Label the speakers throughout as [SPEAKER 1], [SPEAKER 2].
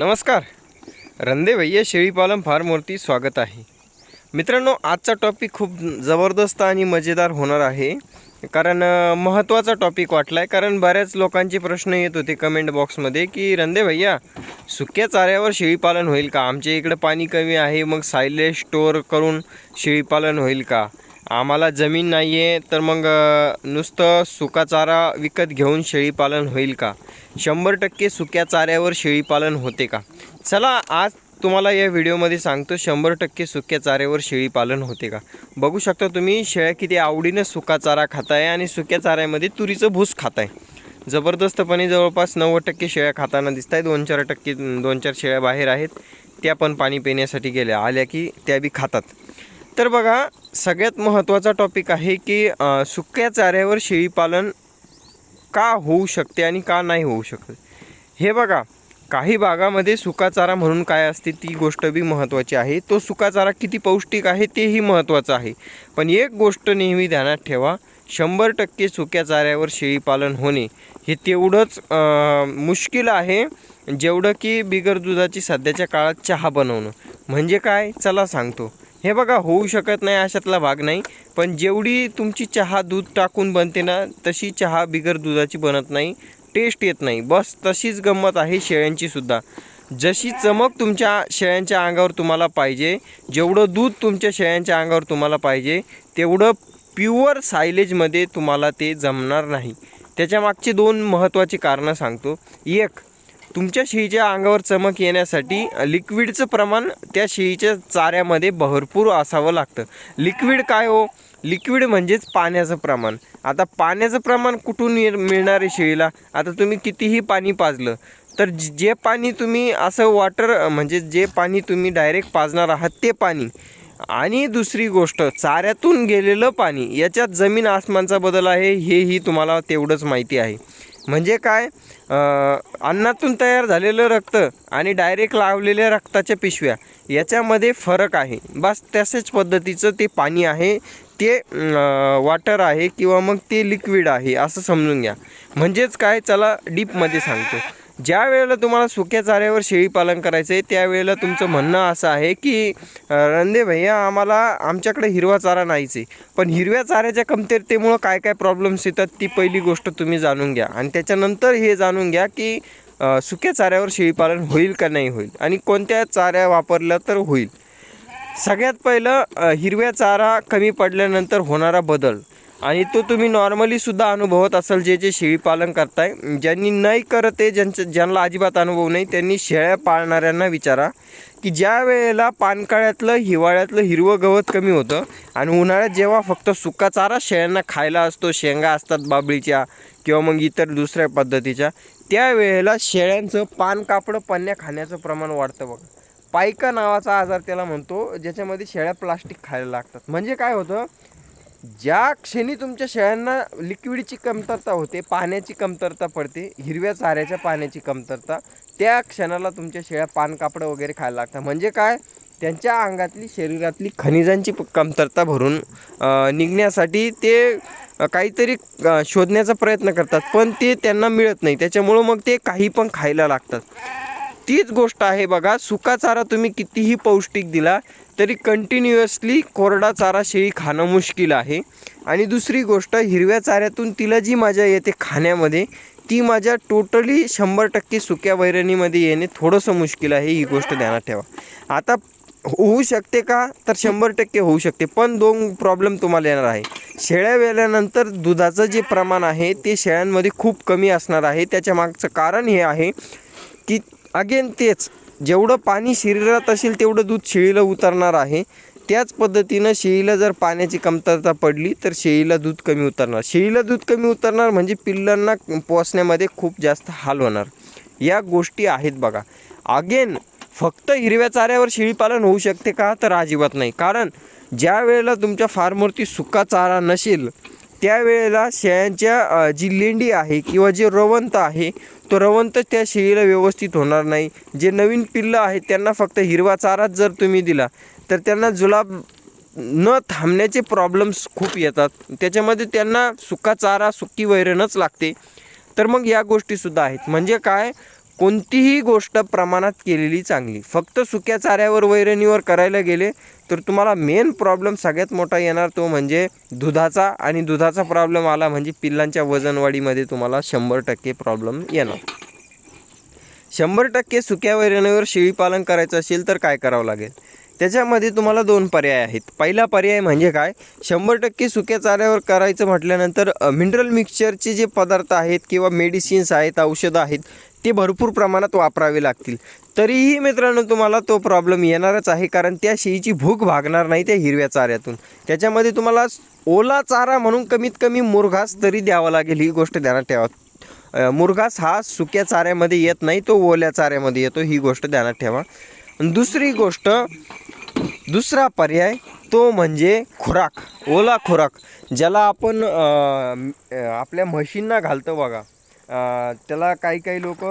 [SPEAKER 1] नमस्कार. रंदे भैया शेळीपालन फार्मवरती स्वागत आहे. मित्रांनो, आजचा टॉपिक खूप जबरदस्त आणि मजेदार होणार आहे. कारण महत्त्वाचा टॉपिक वाटला आहे. कारण बऱ्याच लोकांचे प्रश्न येत होते कमेंट बॉक्समध्ये की रंदे भैया सुक्या चाऱ्यावर शेळीपालन होईल का? आमच्या इकडे पाणी कमी आहे, मग सायलेज स्टोअर करून शेळीपालन होईल का? आम्हाला जमीन नाही आहे, तर मग नुसतं सुका चारा विकत घेऊन शेळीपालन होईल का? 100% सुक्या चाऱ्यावर शेळीपालन होते का? चला आज तुम्हाला या व्हिडिओमध्ये सांगतो 100% सुक्या चाऱ्यावर शेळीपालन होते का. बघू शकता तुम्ही, शेळ्या किती आवडीनं सुका चारा खाताय आणि सुक्या चाऱ्यामध्ये तुरीचं भूस खाताय. जबरदस्तपणे जवळपास 90% शेळ्या खाताना दिसत आहेत. 2-4 शेळ्या बाहेर आहेत, त्या पण पाणी पिण्यासाठी आल्या की त्या बी खातात. तर बघा, सगळ्यात महत्त्वाचा टॉपिक आहे की सुक्या चाऱ्यावर शेळीपालन का होऊ शकते आणि का नाही होऊ शकत. हे बघा, काही भागामध्ये सुका चारा म्हणून काय असते ती गोष्ट बी महत्त्वाची आहे. तो सुका चारा किती पौष्टिक आहे तेही महत्त्वाचं आहे. पण एक गोष्ट नेहमी ध्यानात ठेवा, 100% सुक्या चाऱ्यावर शेळीपालन होणे हे तेवढंच मुश्किल आहे जेवढं की बिगर दुधाची सध्याच्या काळात चहा बनवणं. म्हणजे काय, चला सांगतो. हे बघा, होऊ शकत नाही अशातला भाग नाही, पण जेवढी तुमची चहा दूध टाकून बनते ना, तशी चहा बिगर दुधाची बनत नाही, टेस्ट येत नाही. बस तशीच गंमत आहे शेळ्यांची सुद्धा. जशी चमक तुमच्या शेळ्यांच्या अंगावर तुम्हाला पाहिजे, जेवढं दूध तुमच्या शेळ्यांच्या अंगावर तुम्हाला पाहिजे, तेवढं प्युअर सायलेजमध्ये तुम्हाला ते जमणार नाही. त्याच्या मागची 2 महत्त्वाची कारणं सांगतो. एक, तुमच्या शेळीच्या अंगावर चमक येण्यासाठी लिक्विडचं प्रमाण त्या शेळीच्या चाऱ्यामध्ये भरपूर असावं लागतं. लिक्विड काय हो? लिक्विड म्हणजेच पाण्याचं प्रमाण. आता पाण्याचं प्रमाण कुठून मिळणार आहे शेळीला? आता तुम्ही कितीही पाणी पाजलं तर जे पाणी तुम्ही असं वॉटर म्हणजे जे पाणी तुम्ही डायरेक्ट पाजणार आहात ते पाणी, आणि दुसरी गोष्ट चाऱ्यातून गेलेलं पाणी, याच्यात जमीन आसमानचा बदल आहे, हेही तुम्हाला तेवढंच माहिती आहे. म्हणजे काय, अन्नातून तयार झालेलं रक्त आणि डायरेक्ट लावलेल्या रक्ताच्या पिशव्या याच्यामध्ये फरक आहे. बस तशाच पद्धतीचं ते पाणी आहे, ते वॉटर आहे किंवा मग ते लिक्विड आहे असं समजून घ्या. म्हणजेच काय, चला डीपमध्ये सांगतो. ज्या वेळेला तुम्हाला सुक्या चाऱ्यावर शेळीपालन करायचं आहे त्यावेळेला तुमचं म्हणणं असं आहे की रंदे भैया आमच्याकडे हिरवा चारा नाहीच आहे. पण हिरव्या चाऱ्याच्या कमतरतेमुळं काय काय प्रॉब्लेम्स येतात ती पहिली गोष्ट तुम्ही जाणून घ्या, आणि त्याच्यानंतर हे जाणून घ्या की सुक्या चाऱ्यावर शेळीपालन होईल का नाही होईल आणि कोणत्या चाऱ्या वापरल्या तर होईल. सगळ्यात पहिलं, हिरव्या चारा कमी पडल्यानंतर होणारा बदल, आणि तो तुम्ही नॉर्मलीसुद्धा अनुभवत असाल. जे शेळीपालन करताय, ज्यांनी नाही करत आहे, ज्यांना अजिबात अनुभव नाही, त्यांनी शेळ्या पाळणाऱ्यांना विचारा की ज्या वेळेला पानकाळ्यातलं हिवाळ्यातलं हिरवं गवत कमी होतं आणि उन्हाळ्यात जेव्हा फक्त सुका चारा शेळ्यांना खायला असतो, शेंगा असतात बाबळीच्या किंवा मग इतर दुसऱ्या पद्धतीच्या, त्यावेळेला शेळ्यांचं पान कापडं पन्न्या खाण्याचं प्रमाण वाढतं. बघा, पायका नावाचा आजार त्याला म्हणतो, ज्याच्यामध्ये शेळ्या प्लास्टिक खायला लागतात. म्हणजे काय होतं, ज्या क्षणी तुमच्या शेळ्यांना लिक्विडची कमतरता होते, पाण्याची कमतरता पडते, हिरव्या चाऱ्याच्या पाण्याची कमतरता, त्या क्षणाला तुमच्या शेळ्या पान कापडं वगैरे खायला लागतात. म्हणजे काय, त्यांच्या अंगातली शरीरातली खनिजांची कमतरता भरून निघण्यासाठी ते काहीतरी शोधण्याचा प्रयत्न करतात, पण ते त्यांना मिळत नाही. त्याच्यामुळं मग ते काही पण खायला लागतात. तीच गोष्ट आहे बघा, सुका चारा तुम्ही कितीही पौष्टिक दिला तरी कंटिन्युअसली कोरडा चारा शेळी खाणं मुश्किल आहे. आणि दुसरी गोष्ट, हिरव्या चाऱ्यातून तिला जी मजा येते खाण्यामध्ये, ती मजा टोटली 100% सुक्या वैरणीमध्ये येणे थोडंसं मुश्किल आहे. ही गोष्ट ध्यानात ठेवा. आता होऊ शकते का, तर 100% होऊ शकते, पण 2 प्रॉब्लेम तुम्हाला येणार आहे. शेळ्या वेल्यानंतर दुधाचं जे प्रमाण आहे ते शेळ्यांमध्ये खूप कमी असणार आहे. त्याच्या मागचं कारण हे आहे की अगेन तेच, जेवढं पाणी शरीरात असेल तेवढं दूध शेळीला उतरणार आहे. त्याच पद्धतीनं शेळीला जर पाण्याची कमतरता पडली तर शेळीला दूध कमी उतरणार. शेळीला दूध कमी उतरणार म्हणजे पिल्लांना पोसण्यामध्ये खूप जास्त हाल होणार. या गोष्टी आहेत बघा. अगेन फक्त हिरव्या चाऱ्यावर शेळीपालन होऊ शकते का, तर अजिबात नाही. कारण ज्या वेळेला तुमच्या फार्मवरती सुका चारा नसेल त्यावेळेला शेळ्यांच्या जी लेंडी आहे किंवा जे रवंत आहे, तो रवंत त्या शेळीला व्यवस्थित होणार नाही. जे नवीन पिल्लं आहेत त्यांना फक्त हिरवा चाराच जर तुम्ही दिला तर त्यांना जुलाब न थांबण्याचे प्रॉब्लेम्स खूप येतात. त्याच्यामध्ये त्यांना सुका चारा, सुकी वैरणच लागते. तर मग या गोष्टीसुद्धा आहेत. म्हणजे काय, कोणतीही गोष्ट प्रमाणात केलेली चांगली. फक्त सुक्या चाऱ्यावर वैरणीवर करायला गेले तर तुम्हाला मेन प्रॉब्लेम सगळ्यात मोठा येणार तो म्हणजे दुधाचा. आणि दुधाचा प्रॉब्लेम आला म्हणजे पिल्लांच्या वजनवाढीमध्ये तुम्हाला 100% प्रॉब्लेम येणार. 100% सुक्या वैरणीवर शेळीपालन करायचं असेल तर काय करावं लागेल? त्याच्यामध्ये तुम्हाला 2 पर्याय आहेत. पहिला पर्याय म्हणजे काय, 100% सुक्या चाऱ्यावर करायचं म्हटल्यानंतर मिनरल मिक्सचरचे जे पदार्थ आहेत किंवा मेडिसिन्स आहेत, औषधं आहेत, ते भरपूर प्रमाणात वापरावे लागतील. तरीही मित्रांनो तुम्हाला तो प्रॉब्लेम येणारच आहे, कारण त्या शेळीची भूक भागणार नाही त्या हिरव्या चाऱ्यातून. त्याच्यामध्ये तुम्हाला ओला चारा म्हणून कमीत कमी मुरघास तरी द्यावा लागेल, ही गोष्ट ध्यानात ठेवा. मुरघास हा सुक्या चाऱ्यामध्ये येत नाही, तो ओल्या चाऱ्यामध्ये येतो, ही गोष्ट ध्यानात ठेवा. दुसरी गोष्ट, दुसरा पर्याय तो म्हणजे खुराक, ओला खुराक, ज्याला आपण आपल्या म्हशींना घालतो बघा. त्याला काही लोक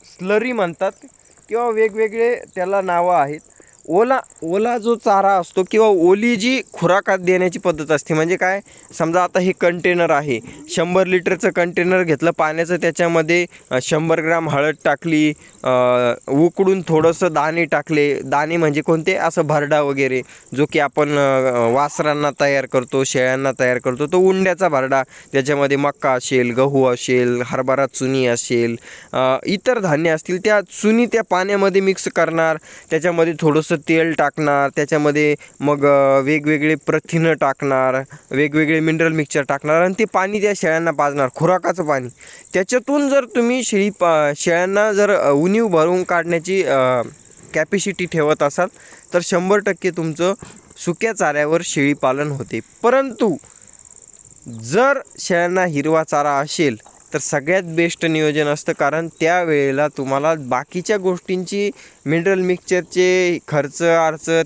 [SPEAKER 1] स्लरी म्हणतात किंवा वेगवेगळे त्याला नावं आहेत. ओला जो चारा असतो किंवा ओली जी खुराकात देण्याची पद्धत असते, म्हणजे काय, समजा आता हे कंटेनर आहे, 100 लिटरचं कंटेनर घेतलं पाण्याचं, त्याच्यामध्ये 100 ग्राम हळद टाकली, उकडून थोडंसं दाणे टाकले. दाणे म्हणजे कोणते, असं भरडा वगैरे जो की आपण वासरांना तयार करतो, शेळ्यांना तयार करतो, तो उंड्याचा भरडा. त्याच्यामध्ये मक्का असेल, गहू असेल, हरभरा चुनी असेल, इतर धान्य असतील, त्या चुनी त्या पाण्यामध्ये मिक्स करणार. त्याच्यामध्ये थोडंसं तेल टाकणार, त्याच्यामध्ये मग वेगवेगळे प्रथिनं टाकणार, वेगवेगळे मिनरल मिक्सचर टाकणार आणि ते पाणी त्या शेळ्यांना पाजणार, खुराकाचं पाणी. त्याच्यातून जर तुम्ही शेळ्यांना जर उणीव भरून काढण्याची कॅपॅसिटी ठेवत असाल तर 100% तुमचं सुक्या चाऱ्यावर शेळीपालन होते. परंतु जर शेळ्यांना हिरवा चारा असेल तर सगळ्यात बेस्ट नियोजन असतं, कारण त्यावेळेला तुम्हाला बाकीच्या गोष्टींची, मिनरल मिक्सचरचे खर्च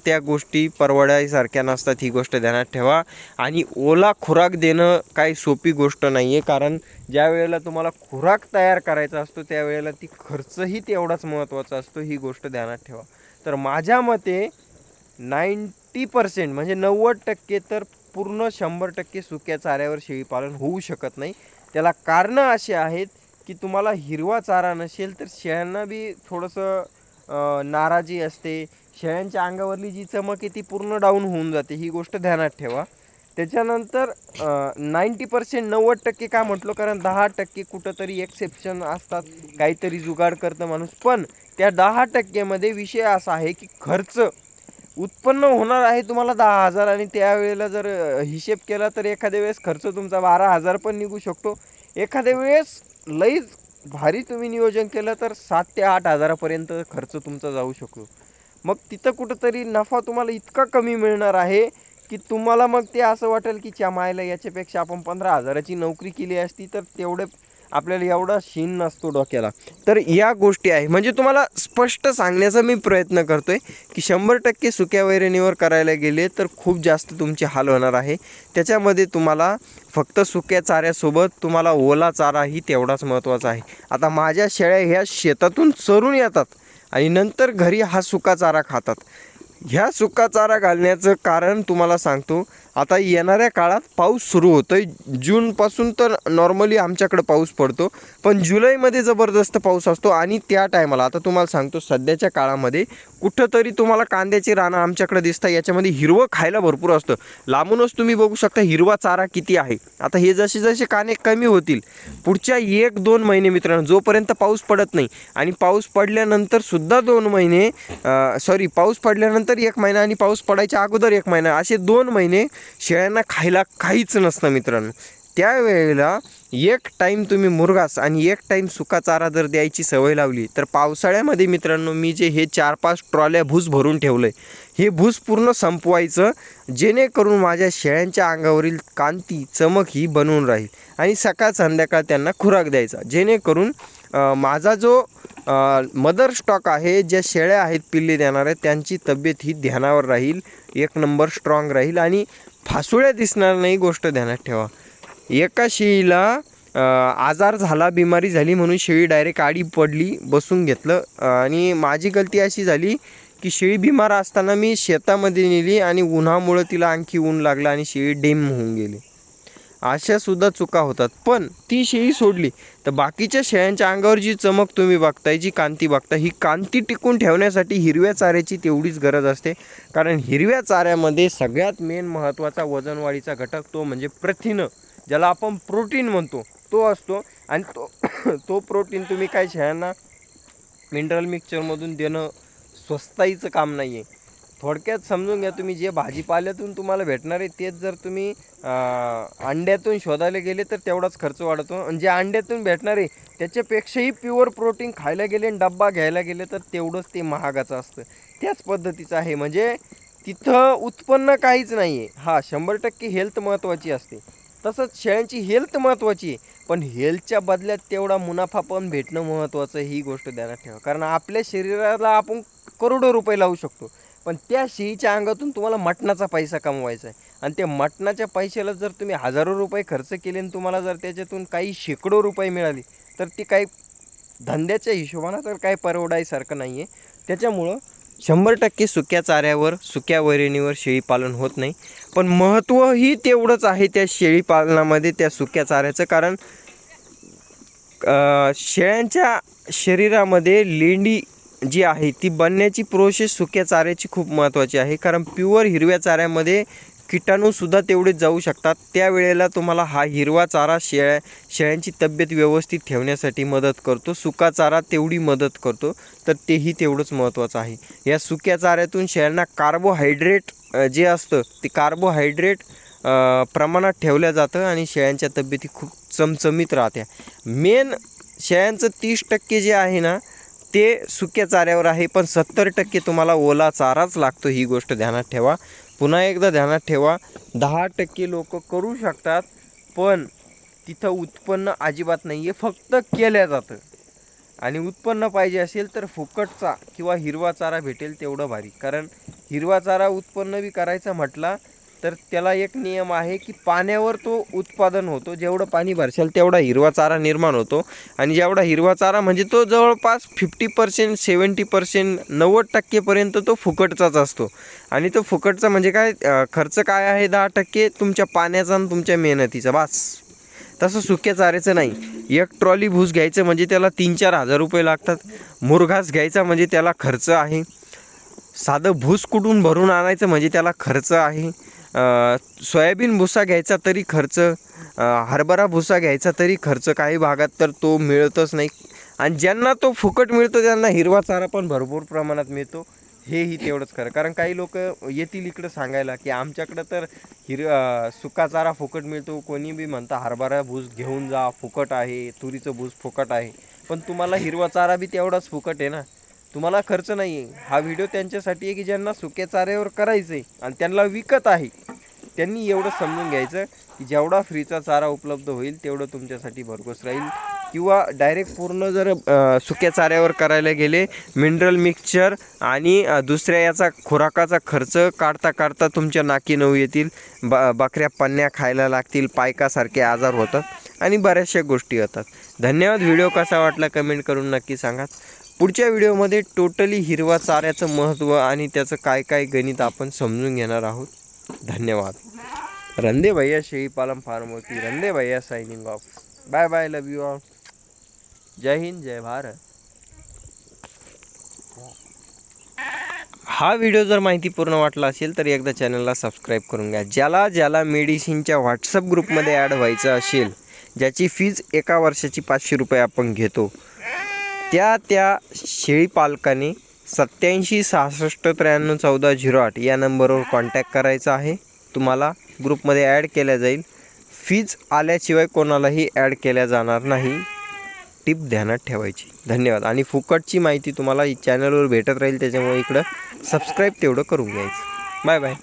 [SPEAKER 1] त्या गोष्टी परवडायसारख्या नसतात, ही गोष्ट ध्यानात ठेवा. आणि ओला खुराक देणं काही सोपी गोष्ट नाही आहे, कारण ज्या वेळेला तुम्हाला खुराक तयार करायचा असतो त्यावेळेला ती खर्चही तेवढाच महत्त्वाचा असतो, ही गोष्ट ध्यानात ठेवा. तर माझ्या मते 90% म्हणजे 90% तर पूर्ण 100% सुक्या चाऱ्यावर शेळीपालन होऊ शकत नाही. त्याला कारणं अशी आहेत की तुम्हाला हिरवा चारा नसेल तर शेळ्यांना बी थोडंसं नाराजी असते, शेळ्यांच्या अंगावरली जी चमक आहे ती पूर्ण डाऊन होऊन जाते, ही गोष्ट ध्यानात ठेवा. त्याच्यानंतर 90% 90% का म्हटलो, कारण 10% कुठंतरी एक्सेप्शन असतात, काहीतरी जुगाड करतं माणूस. पण त्या 10%मध्ये विषय असा आहे की खर्च उत्पन्न होणार आहे तुम्हाला 10,000 आणि त्यावेळेला जर हिशेब केला तर एखाद्या वेळेस खर्च तुमचा 12,000 पण निघू शकतो. एखाद्या वेळेस लईच भारी तुम्ही नियोजन केलं तर 7 ते 8 हजारापर्यंत खर्च तुमचा जाऊ शकतो. मग तिथं कुठंतरी नफा तुम्हाला इतका कमी मिळणार आहे की तुम्हाला मग ते असं वाटेल की मायला याच्यापेक्षा आपण 15,000ची नोकरी केली असती तर तेवढे आपल्याला एवढा शीन नसतो डोक्याला. तर या गोष्टी आहे, म्हणजे तुम्हाला स्पष्ट सांगण्याचा मी प्रयत्न करतो आहे की 100% सुक्या वैरणीवर करायला गेले तर खूप जास्त तुमचे हाल होणार आहे. त्याच्यामध्ये तुम्हाला फक्त सुक्या चाऱ्यासोबत तुम्हाला ओला चाराही तेवढाच महत्त्वाचा आहे. आता माझ्या शेळ्या ह्या शेतातून चरून येतात आणि नंतर घरी हा सुका चारा खातात. ह्या सुका चारा घालण्याचं कारण तुम्हाला सांगतो, आता येणाऱ्या काळात पाऊस सुरू होतो आहे. जूनपासून तर नॉर्मली आमच्याकडं पाऊस पडतो, पण जुलैमध्ये जबरदस्त पाऊस असतो. आणि त्या टायमाला आता तुम्हाला सांगतो, सध्याच्या काळामध्ये कुठंतरी तुम्हाला कांद्याची रानं आमच्याकडे दिसतात, याच्यामध्ये हिरवं खायला भरपूर असतं. लांबूनच तुम्ही बघू शकता हिरवा चारा किती आहे. आता हे जसे जसे कांदे कमी होतील पुढच्या 1-2 महिने मित्रांनो, जोपर्यंत पाऊस पडत नाही आणि पाऊस पडल्यानंतर सुद्धा 2 महिने, पाऊस पडल्यानंतर 1 महिना आणि पाऊस पडायच्या अगोदर 1 महिना, असे 2 महिने शेळ्यांना खायला काहीच नसतं मित्रांनो. त्यावेळेला एक टाईम तुम्ही मुरघास आणि एक टाईम सुका चारा जर द्यायची सवय लावली तर पावसाळ्यामध्ये मित्रांनो मी जे हे 4-5 ट्रॉल्या भूस भरून ठेवलं आहे, हे भूस पूर्ण संपवायचं, जेणेकरून माझ्या शेळ्यांच्या अंगावरील कांती चमक ही बनवून राहील आणि सकाळ संध्याकाळ त्यांना खुराक द्यायचा, जेणेकरून माझा जो मदर स्टॉक आहे, ज्या शेळ्या आहेत पिल्ले देणाऱ्या, त्यांची तब्येत ही ध्यानावर राहील, 1 नंबर स्ट्रॉंग राहील आणि फासुळ्या दिसणार नाही. गोष्ट ध्यानात ठेवा. एका शेळीला आजार झाला, बिमारी झाली म्हणून शेळी डायरेक्ट आडी पडली, बसून घेतलं आणि माझी गलती अशी झाली की शेळी बिमार असताना मी शेतामध्ये नेली आणि उन्हामुळे तिला आणखी ऊन लागलं आणि शेळी डेम होऊन गेली. अशासुद्धा चुका होतात. पण ती शेळी सोडली तर बाकीच्या शेळ्यांच्या अंगावर जी चमक तुम्ही बघताय, जी कांती बघता, ही कांती टिकून ठेवण्यासाठी हिरव्या चाऱ्याची तेवढीच गरज असते. कारण हिरव्या चाऱ्यामध्ये सगळ्यात मेन महत्त्वाचा वजनवाढीचा घटक तो म्हणजे प्रथिनं, ज्याला आपण प्रोटीन म्हणतो, तो असतो. आणि तो प्रोटीन तुम्ही काय शेळ्यांना मिनरल मिक्सचरमधून देणं स्वस्ताईचं काम नाही आहे. थोडक्यात समजून घ्या, तुम्ही जे भाजीपाल्यातून तुम्हाला भेटणार आहे तेच जर तुम्ही अंड्यातून शोधायला गेले तर तेवढाच खर्च वाढतो. आणि जे अंड्यातून भेटणार आहे त्याच्यापेक्षाही प्युअर प्रोटीन खायला गेले आणि डब्बा घ्यायला गेले तर तेवढंच ते महागाचं असतं. त्याच पद्धतीचं आहे. म्हणजे तिथं उत्पन्न काहीच नाही आहे. हा 100% हेल्थ महत्त्वाची असते. तसंच शेळ्यांची हेल्थ महत्त्वाची आहे, पण हेल्थच्या बदल्यात तेवढा मुनाफा पण भेटणं महत्त्वाचं, ही गोष्ट ध्यानात ठेवा. कारण आपल्या शरीराला आपण करोडो रुपये लावू शकतो, पण त्या शेळीच्या अंगातून तुम्हाला मटणाचा पैसा कमवायचा आहे. आणि त्या मटणाच्या पैशाला जर तुम्ही हजारो रुपये खर्च केले आणि तुम्हाला जर त्याच्यातून काही शेकडो रुपये मिळाले तर ती काही धंद्याच्या हिशोबानं तर काही परवडायसारखं नाही आहे. त्याच्यामुळं 100% सुक्या चाऱ्यावर, सुक्या वैरणीवर शेळीपालन होत नाही. पण महत्त्वही तेवढंच आहे त्या शेळीपालनामध्ये, त्या सुक्या चाऱ्याचं. कारण शेळ्यांच्या शरीरामध्ये लेंडी जी आहे ती बनण्याची प्रोसेस सुक्या चाऱ्याची खूप महत्त्वाची आहे. कारण प्युअर हिरव्या चाऱ्यामध्ये किटाणूसुद्धा तेवढेच जाऊ शकतात. त्यावेळेला तुम्हाला हा हिरवा चारा शेळ्यांची तब्येत व्यवस्थित ठेवण्यासाठी मदत करतो. सुका चारा तेवढी मदत करतो, तर तेही तेवढंच महत्त्वाचं आहे. या सुक्या चाऱ्यातून शेळ्यांना कार्बोहायड्रेट जे असतं ते कार्बोहायड्रेट प्रमाणात ठेवलं जातं आणि शेळ्यांच्या तब्येती खूप चमचमीत राहत्या. मेन शेळ्यांचं 30% जे आहे ना ते सुक्या चाऱ्यावर आहे, पण 70% तुम्हाला ओला चाराच लागतो. ही गोष्ट ध्यानात ठेवा. पुन्हा एकदा ध्यानात ठेवा, 10% लोक करू शकतात, पण तिथं उत्पन्न अजिबात नाही आहे, फक्त केल्या जातं. आणि उत्पन्न पाहिजे असेल तर फुकटचा किंवा हिरवा चारा भेटेल तेवढं भारी. कारण हिरवा चारा उत्पन्न बी करायचा म्हटला तर त्याला एक नियम आहे की पाण्यावर तो उत्पादन होतो. जेवढं पाणी भरशाल तेवढा हिरवा चारा निर्माण होतो. आणि जेवढा हिरवा चारा म्हणजे तो जवळपास 50%, 70%, 90% तो फुकटचाच असतो. आणि तो फुकटचा म्हणजे काय, खर्च काय आहे 10% तुमच्या पाण्याचा आणि तुमच्या मेहनतीचा, बस. तसं सुक्या चाऱ्याचं नाही. एक ट्रॉली भूस घ्यायचं म्हणजे त्याला 3-4 हजार रुपये लागतात. मुरघास घ्यायचा म्हणजे त्याला खर्च आहे. साधं भूस कुठून भरून आणायचं म्हणजे त्याला खर्च आहे. सोयाबीन भुसा घ्यायचा तरी खर्च, हरभरा भुसा घ्यायचा तरी खर्च. काही भागात तर तो मिळतच नाही. आणि ज्यांना तो फुकट मिळतो त्यांना हिरवा चारा पण भरपूर प्रमाणात मिळतो. हेही तेवढंच खरं. कारण काही लोक येतील इकडं सांगायला की आमच्याकडं तर सुका चारा फुकट मिळतो. कोणी बी म्हणता हरभरा भूस घेऊन जा, फुकट आहे. तुरीचं भूस फुकट आहे. पण तुम्हाला हिरवा चारा बी तेवढाच फुकट आहे ना, तुम्हाला खर्च नाही आहे. हा व्हिडिओ त्यांच्यासाठी आहे की ज्यांना सुक्या चाऱ्यावर करायचं आहे आणि त्यांना विकत आहे. त्यांनी एवढं समजून घ्यायचं की जेवढा फ्रीचा चारा उपलब्ध होईल तेवढं तुमच्यासाठी भरघोस राहील. किंवा डायरेक्ट पूर्ण जर सुक्या चाऱ्यावर करायला गेले, मिनरल मिक्सचर आणि दुसऱ्या याचा खुराकाचा खर्च काढता काढता तुमच्या नाकी नऊ येतील. बकऱ्या पन्न्या खायला लागतील, पायकासारखे आजार होतात आणि बऱ्याचशा गोष्टी होतात. धन्यवाद. व्हिडिओ कसा वाटला कमेंट करून नक्की सांगा. पुढच्या व्हिडिओमध्ये टोटली हिरवा चाऱ्याचं महत्त्व आणि त्याचं काय काय गणित आपण समजून घेणार आहोत. धन्यवाद. रंदे भैया शेळीपालन फार्म होती. रंदे भैया signing off. Bye bye. Love you all. जय हिंद, जय भारत. हा व्हिडिओ जर माहितीपूर्ण वाटला असेल तर एकदा चॅनलला सबस्क्राईब करून घ्या. ज्याला मेडिसिनच्या व्हॉट्सअप ग्रुपमध्ये ॲड व्हायचं असेल, ज्याची फीज 1 वर्षाची 500 रुपये आपण घेतो, त्या शेळीपालकाने 87 66 93 14 08 या नंबरवर कॉन्टॅक्ट करायचा आहे. तुम्हाला ग्रुपमध्ये ॲड केल्या जाईल. फीज आल्याशिवाय कोणालाही ॲड केल्या जाणार नाही. टिप ध्यानात ठेवायची. धन्यवाद. आणि फुकटची माहिती तुम्हाला चॅनलवर भेटत राहील, त्याच्यामुळे इकडं सबस्क्राईब तेवढं करून घ्यायचं. Bye bye.